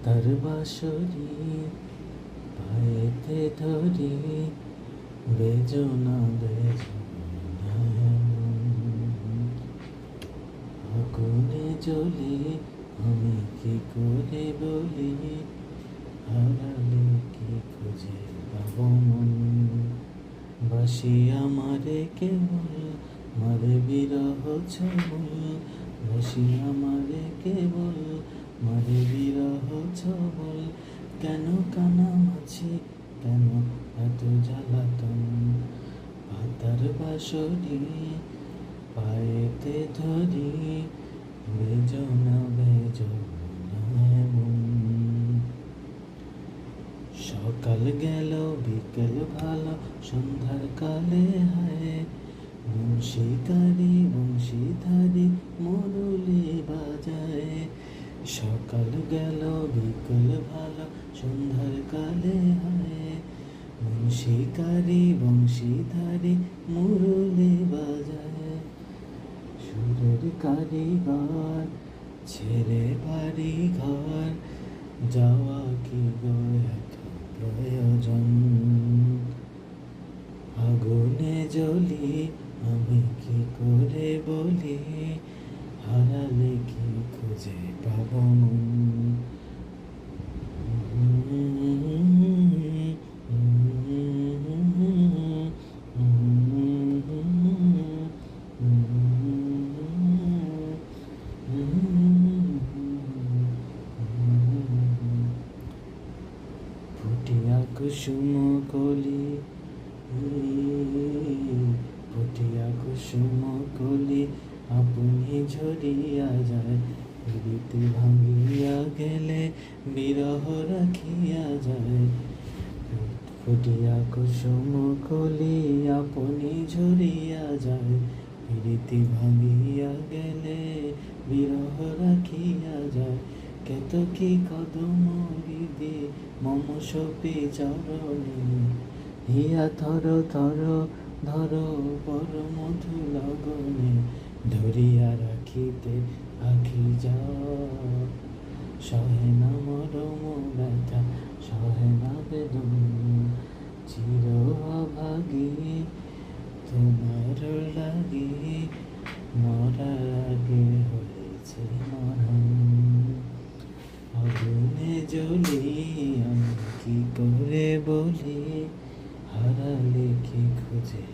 তার বাঁশরি পায়েতে ধরি, বেজনা বেজনা আগুনে জ্বলি, আমি কি করে বলি, হারালে কি খুঁজে পাবো মন। বাসি আমারে কেবল মারে বিরহ ছবল, বাসি আমারে কেবল মারে বিরহ ছবল। কেন কানামাছি, কেন এত জ্বালাতন, পাতার বাঁশরি পায়েতে ধরি, বেজনা বেজনা এমন। সকাল গেল বিকেল ভালো, সন্ধ্যার কালে হায়, বংশীকারি বংশীধারী মুরলি বাজায়। সকাল গেল বিকেল ভালো, সন্ধ্যার কালে হায়, বংশীকারি বংশীধারী মুরলি বাজায়। সুরের কারিগর ছেড়ে বাড়ি ঘর, যাওয়া কি গো এত প্রয়োজন। আগুনে জ্বলি, আমি কি করে বলি, হারালে কি খুঁজে পাবো মন। ফুটিয়া কুসুম কলি, ফুটিয়া কুসুম কলি, আপনি ঝরিয়া যায়। প্রীতি ভাঙিয়া গেলে বিরহ রাখিয়া যায়। ফুটিয়া কুসুম কলি, আপনি ঝরিয়া যায়। প্রীতি ভাঙিয়া গেলে বিরহ রাখিয়া যায়। কেতকী কদম হৃদি মম সপি চরণে, হিয়া থর থর ধর পর মধু লগনে। ধরিয়া রাখিতে আখি যাও, সহে না মরম ব্যথা, সহে না বেদন। চির অভাগী তোমার লাগি, মরার আগে হয়েছে মরণ। আগুনে জ্বলি, আমি কি করে বলি, হারালে কি খুঁজে